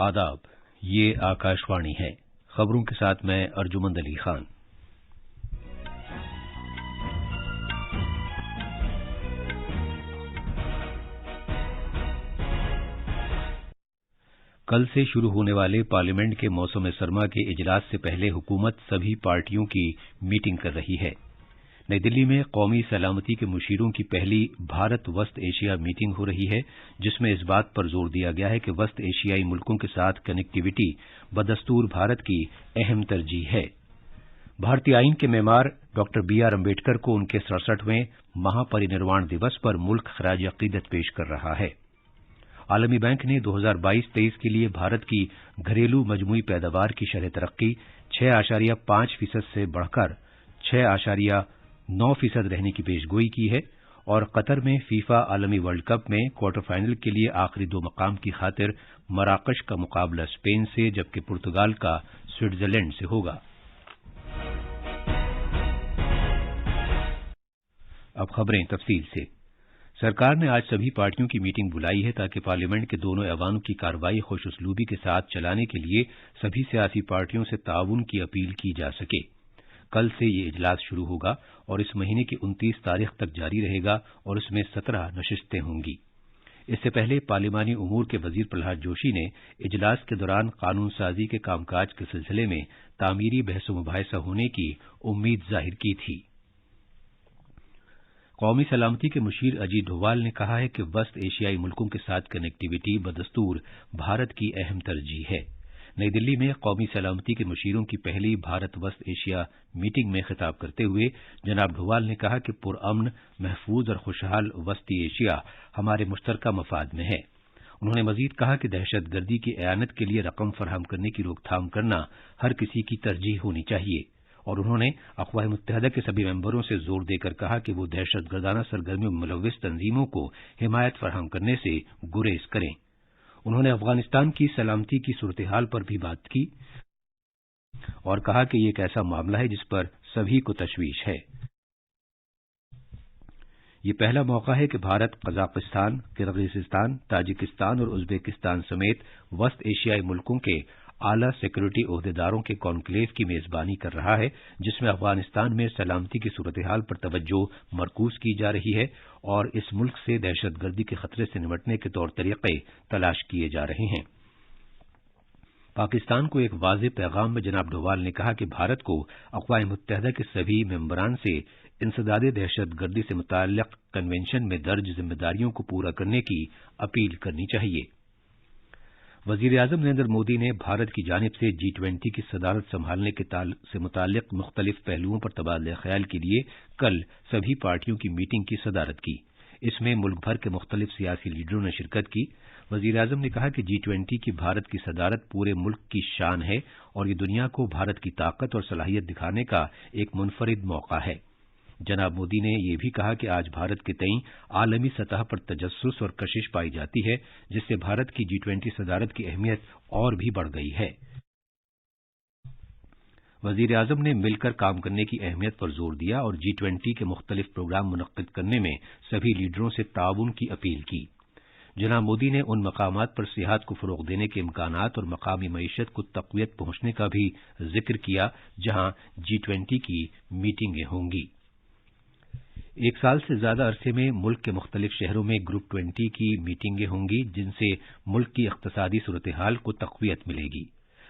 आदाब, ये आकाशवाणी है। खबरों के साथ मैं अर्जुमंद अली खान। कल से शुरू होने वाले पार्लियामेंट के मौसम सरमा के इजलास से पहले हुकूमत सभी पार्टियों की मीटिंग कर रही है। नई दिल्ली में कौमी सलामती के मुशीरों की पहली भारत वस्त एशिया मीटिंग हो रही है, जिसमें इस बात पर जोर दिया गया है कि वस्त एशियाई मुल्कों के साथ कनेक्टिविटी बदस्तूर भारत की अहम तरजीह है। भारतीय आईन के मेमार डॉक्टर BR अम्बेडकर को उनके 67वें महापरिनिर्वाण दिवस पर मुल्क खराज अकीदत पेश कर रहा है। आलमी बैंक ने 2022-23 के लिए भारत की घरेलू मजमूई पैदावार की शरह तरक्की 6.5% से बढ़कर 6.9% रहने की पेशगोई की है और कतर में फीफा आलमी वर्ल्ड कप में क्वार्टर फाइनल के लिए आखिरी 2 मकाम की खातिर मराकश का मुकाबला स्पेन से, जबकि पुर्तगाल का स्विट्जरलैंड से होगा। अब खबरें तफसील से। सरकार ने आज सभी पार्टियों की मीटिंग बुलाई है ताकि पार्लियामेंट के दोनों ऐवानों की कार्रवाई खुश उसलूबी के साथ चलाने के लिए सभी सियासी पार्टियों से ताउन की अपील की जा सके। कल से ये इजलास शुरू होगा और इस महीने की 29 तारीख तक जारी रहेगा और इसमें 17 नशिस्तें होंगी। इससे पहले पार्लिमानी उमूर के वजीर प्रहलाद जोशी ने इजलास के दौरान कानून साजी के कामकाज के सिलसिले में तामीरी बहस मुबाहिसा होने की उम्मीद जाहिर की थी। कौमी सलामती के मुशीर अजीत डोवाल ने कहा है कि वस्त एशियाई मुल्कों के साथ कनेक्टिविटी बदस्तूर भारत की अहम तरजीह है। नई दिल्ली में कौमी सलामती के मुशीरों की पहली भारत वस्त एशिया मीटिंग में खिताब करते हुए जनाब डोवाल ने कहा कि पुरअमन, महफूज और खुशहाल वस्ती एशिया हमारे मुश्तरका मफाद में है। उन्होंने मजीद कहा कि दहशतगर्दी की एयानत के लिए रकम फराहम करने की रोकथाम करना हर किसी की तरजीह होनी चाहिए और उन्होंने अक़वाम मुत्तहिदा के सभी मेंबरों से जोर देकर कहा कि वो दहशतगर्दाना सरगर्मियों में मुलव्विस तंजीमों को हिमायत फराहम करने से गुरेज करें। उन्होंने अफगानिस्तान की सलामती की सूरत हाल पर भी बात की और कहा कि ये एक ऐसा मामला है जिस पर सभी को तशवीश है। ये पहला मौका है कि भारत कजाकिस्तान, किर्गिस्तान, ताजिकिस्तान और उज्बेकिस्तान समेत वस्त एशियाई मुल्कों के आला सिक्योरिटी ओहदेदारों के कॉन्क्लेव की मेजबानी कर रहा है, जिसमें अफगानिस्तान में सलामती की सूरत हाल पर तवज्जो मरकूज की जा रही है और इस मुल्क से दहशतगर्दी के खतरे से निपटने के तौर तरीके तलाश किए जा रहे हैं। पाकिस्तान को एक वाज़ेह पैगाम में जनाब डोवाल ने कहा कि भारत को अक़वाम मुत्तहिदा के सभी मेंबरान से इंसदादे दहशतगर्दी से मुताल्लिक़ कन्वेंशन में दर्ज जिम्मेदारियों को पूरा करने की अपील करनी चाहिए। वज़ीर-ए-आज़म नरेंद्र मोदी ने भारत की जानिब से G20 की सदारत संभालने से मुताल्लिक़ मुख्तलिफ पहलुओं पर तबादला ख्याल के लिए कल सभी पार्टियों की मीटिंग की सदारत की। इसमें मुल्क भर के मुख्तलिफ सियासी लीडरों ने शिरकत की। वज़ीर-ए-आज़म ने कहा कि G20 की भारत की सदारत पूरे मुल्क की शान है और ये दुनिया को भारत की ताकत और सलाहियत दिखाने का एक मुनफरिद मौका है। जनाब मोदी ने यह भी कहा कि आज भारत के तईं आलमी सतह पर तजस्सुस और कशिश पाई जाती है, जिससे भारत की G20 सदारत की अहमियत और भी बढ़ गई है। वज़ीर-ए-आज़म ने मिलकर काम करने की अहमियत पर जोर दिया और G20 के मुख्तलिफ प्रोग्राम मुनक्किद करने में सभी लीडरों से ताउन की अपील की। जनाब मोदी ने उन मकामात पर सियाहत को फ़रोग़ देने के इम्कानात और मकामी मईशत को तक़वियत पहुंचने का भी जिक्र किया, जहां G20 की मीटिंगें होंगी। एक साल से ज्यादा अरसे में मुल्क के मुख्तलिफ शहरों में ग्रुप 20 की मीटिंगें होंगी, जिनसे मुल्क की इक़्तिसादी सूरत हाल को तक़वियत मिलेगी।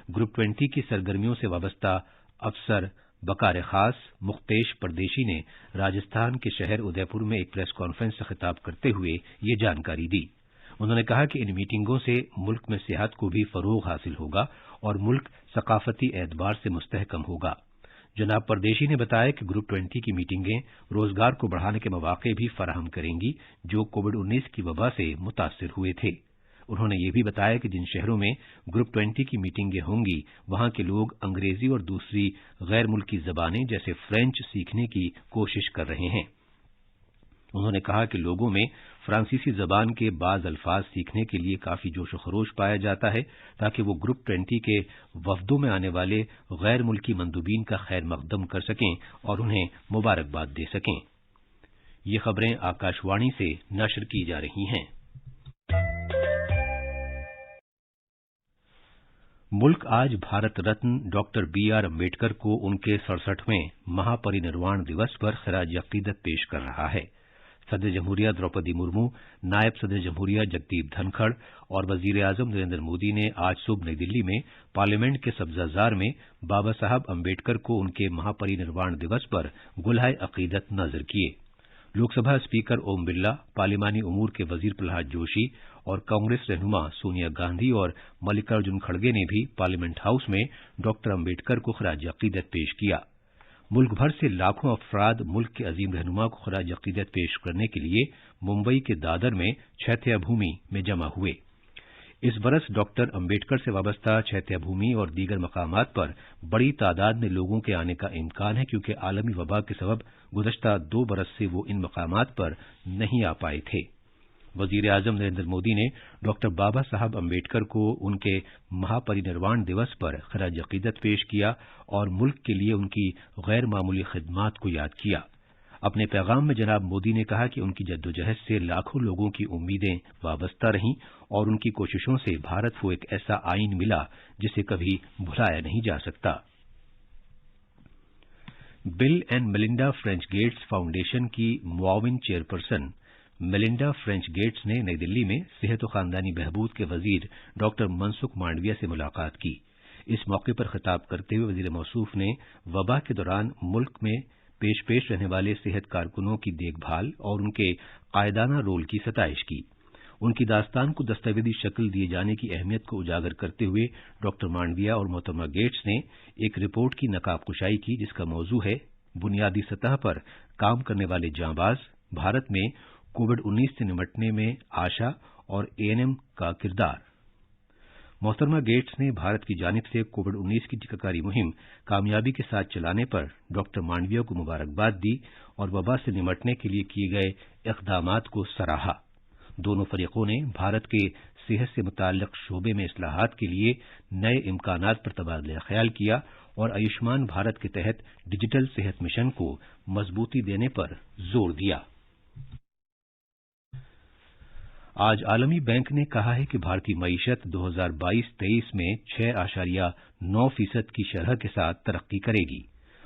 ग्रुप 20 की सरगर्मियों से वाबस्ता अफसर बकार खास मुख्तेश परदेशी ने राजस्थान के शहर उदयपुर में एक प्रेस कॉन्फ्रेंस से खिताब करते हुए ये जानकारी दी। उन्होंने कहा कि इन मीटिंगों से मुल्क में सियाहत को भी फ़रोग़ हासिल होगा और मुल्क सकाफती एतबार से मुस्तहकम होगा। जनाब परदेशी ने बताया कि ग्रुप 20 की मीटिंगें रोजगार को बढ़ाने के मौके भी फराहम करेंगी जो कोविड-19 की वबा से मुतासिर हुए थे। उन्होंने ये भी बताया कि जिन शहरों में ग्रुप 20 की मीटिंगें होंगी, वहां के लोग अंग्रेजी और दूसरी गैर मुल्की जबानें जैसे फ्रेंच सीखने की कोशिश कर रहे हैं। उन्होंने कहा कि लोगों में फ्रांसीसी जबान के बाज़ अल्फाज सीखने के लिए काफी जोश खरोश पाया जाता है, ताकि वो ग्रुप 20 के वफदों में आने वाले गैर मुल्की मंदूबीन का खैर मकदम कर सकें और उन्हें मुबारकबाद दे सकें। ये खबरें आकाशवाणी से नशर की जा रही हैं। मुल्क आज भारत रत्न डॉक्टर B.R. अम्बेडकर को उनके 67वें महापरिनिर्वाण दिवस पर खराज अकीदत पेश कर रहा है। सदर जमहूरिया द्रौपदी मुर्मू, नायब सदर जमहूरिया जगदीप धनखड़ और वजीर आजम नरेंद्र मोदी ने आज सुबह नई दिल्ली में पार्लियामेंट के सब्जाजार में बाबा साहब अम्बेडकर को उनके महापरिनिर्वाण दिवस पर गुलहाए अकीदत नजर किए। लोकसभा स्पीकर ओम बिरला, पार्लिमानी उमूर के वजीर प्रहलाद जोशी और कांग्रेस रहनुमा सोनिया गांधी और मल्लिकार्जुन खड़गे ने भी पार्लियामेंट हाउस में डॉक्टर अम्बेडकर को खराज अकीदत पेश किया। मुल्क भर से लाखों अफराद मुल्क के अजीम रहनुमा को खराज अकीदत पेश करने के लिए मुंबई के दादर में चैत्य भूमि में जमा हुए। इस बरस डॉक्टर अम्बेडकर से वाबस्ता चैत्य भूमि और दीगर मकामात पर बड़ी तादाद में लोगों के आने का इम्कान है, क्योंकि आलमी वबा के सबब गुज़श्ता 2 बरस से वो इन मकामात पर नहीं आ पाए थे। वजीर आजम नरेंद्र मोदी ने डॉक्टर बाबा साहब अम्बेडकर को उनके महापरिनिर्वाण दिवस पर खराज अकीदत पेश किया और मुल्क के लिए उनकी गैर मामूली खिदमात को याद किया। अपने पैगाम में जनाब मोदी ने कहा कि उनकी जद्दोजहद से लाखों लोगों की उम्मीदें वाबस्ता रहीं और उनकी कोशिशों से भारत को एक ऐसा आईन मिला जिसे कभी भुलाया नहीं जा सकता। Bill and Melinda French Gates foundation की मुआविन चेयरपर्सन मेलिंडा फ्रेंच गेट्स ने नई दिल्ली में सेहत और खानदानी बहबूद के वजीर डॉक्टर मनसुख मांडविया से मुलाकात की। इस मौके पर खिताब करते हुए वजीर मौसूफ ने वबा के दौरान मुल्क में पेश रहने वाले सेहत कारकुनों की देखभाल और उनके कायदाना रोल की सताइश की। उनकी दास्तान को दस्तावेजी शक्ल दिए जाने की अहमियत को उजागर करते हुए डॉक्टर मांडविया और मोहतरमा गेट्स ने एक रिपोर्ट की नकाबकुशाई की, जिसका मौजू है बुनियादी सतह पर काम करने वाले जांबाज, भारत में कोविड-19 से निपटने में आशा और एएनएम का किरदार। मोहतरमा गेट्स ने भारत की जानिब से कोविड-19 की टीकाकारी मुहिम कामयाबी के साथ चलाने पर डॉक्टर मांडविया को मुबारकबाद दी और वबा से निपटने के लिए किए गए इक़दामात को सराहा। दोनों फरीकों ने भारत के सेहत से मुताल्लिक शोबे में इस्लाहात के लिए नए इम्कानात पर तबादला ख्याल किया और आयुष्मान भारत के तहत डिजिटल सेहत मिशन को मजबूती देने पर जोर दिया। आज आलमी बैंक ने कहा है कि भारतीय मईशत 2022-23 में 6.9% की शरह के साथ तरक्की करेगी।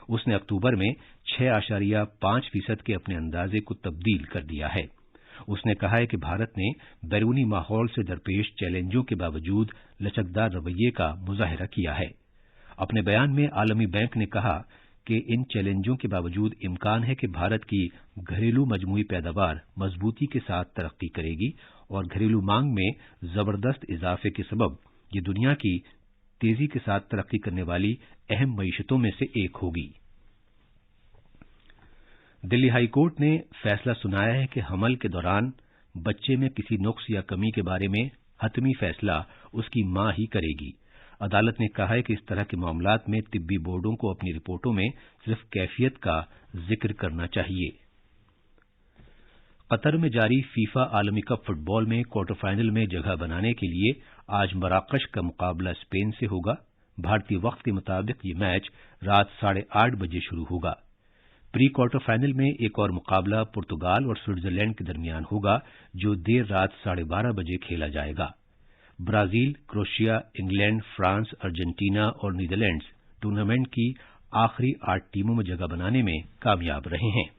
उसने अक्टूबर में 6.5% के अपने अंदाजे को तब्दील कर दिया है। उसने कहा है कि भारत ने बैरूनी माहौल से दरपेश चैलेंजों के बावजूद लचकदार रवैये का मुजाहिरा किया है। अपने बयान में आलमी बैंक ने कहा कि इन चैलेंजों के बावजूद इम्कान है कि भारत की घरेलू मजमूई पैदावार मजबूती के साथ तरक्की करेगी और घरेलू मांग में जबरदस्त इजाफे के सबब ये दुनिया की तेजी के साथ तरक्की करने वाली अहम मईशतों में से एक होगी। दिल्ली हाई कोर्ट ने फैसला सुनाया है कि हमल के दौरान बच्चे में किसी नुक्स या कमी के बारे में हतमी फैसला उसकी मां ही करेगी। अदालत ने कहा है कि इस तरह के मामलात में तिब्बी बोर्डों को अपनी रिपोर्टों में सिर्फ कैफियत का जिक्र करना चाहिए। कतर में जारी फीफा आलमी कप फुटबॉल में क्वार्टर फाइनल में जगह बनाने के लिए आज मराकश का मुकाबला स्पेन से होगा। भारतीय वक्त के मुताबिक ये मैच रात 8:30 बजे शुरू होगा। प्री क्वार्टर फाइनल में एक और मुकाबला पुर्तगाल और स्विट्जरलैंड के दरमियान होगा, जो देर रात 12:30 बजे खेला जाएगा। Brazil, Croatia, England, France, Argentina और नीदरलैंड्स टूर्नामेंट की आखिरी 8 टीमों में जगह बनाने में कामयाब रहे हैं।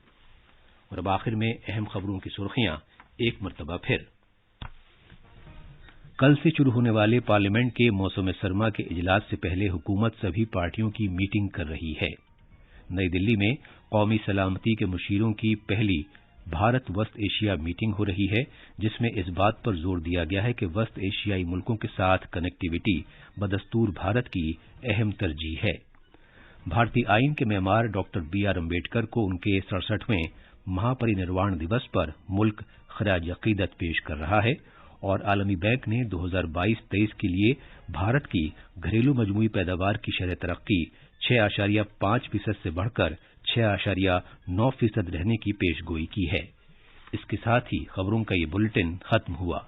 और अब आखिर में अहम खबरों की सुर्खियां एक मरतबा फिर। कल से शुरू होने वाले पार्लियामेंट के मौसम सरमा के इजलास से पहले हुकूमत सभी पार्टियों की मीटिंग कर रही है। नई दिल्ली में कौमी सलामती के मुशीरों की पहली भारत वस्त एशिया मीटिंग हो रही है, जिसमें इस बात पर जोर दिया गया है कि वस्त एशियाई मुल्कों के साथ कनेक्टिविटी बदस्तूर भारत की अहम तरजीह है। भारतीय आईन के मेमार डॉक्टर B.R. अम्बेडकर को उनके 67वें महापरिनिर्वाण दिवस पर मुल्क खराज अकीदत पेश कर रहा है और आलमी बैंक ने 2022-23 के लिए भारत की घरेलू मजमूई पैदावार की शरह तरक्की 6.5% से बढ़कर 6.9% रहने की पेशगोई की है। इसके साथ ही खबरों का ये बुलेटिन खत्म हुआ।